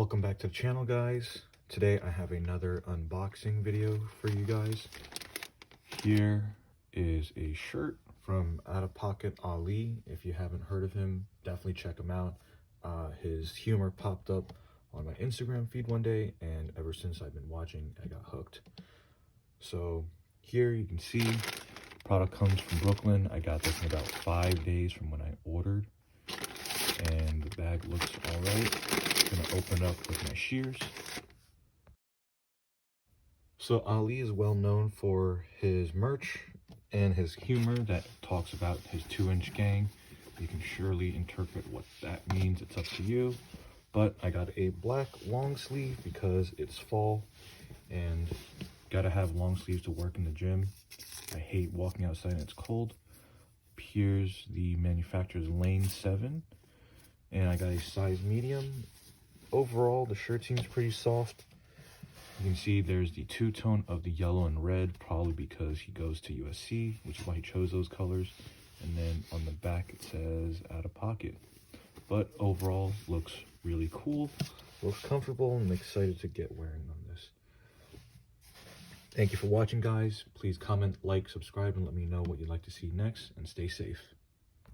Welcome back to the channel, guys. Today I have another unboxing video for you guys. Here is a shirt from Out of Pocket Ali. If you haven't heard of him, definitely check him out. His humor popped up on my Instagram feed one day, and ever since I've been watching, I got hooked. So here you can see, product comes from Brooklyn. I got this in about 5 days from when I ordered, and the bag looks all right. I'm gonna open up with my shears. So Ali is well known for his merch and his humor that talks about his 2-inch gang. You can surely interpret what that means, it's up to you. But I got a black long sleeve because it's fall and gotta have long sleeves to work in the gym. I hate walking outside and it's cold. Here's the manufacturer's Lane 7, and I got a size medium. Overall, the shirt seems pretty soft. You can see there's the two-tone of the yellow and red, probably because he goes to USC, which is why he chose those colors. And then on the back it says Out of Pocket. But overall, looks really cool, looks comfortable, and I'm excited to get wearing on this. Thank you for watching, guys. Please comment, like, subscribe, and let me know what you'd like to see next, and stay safe.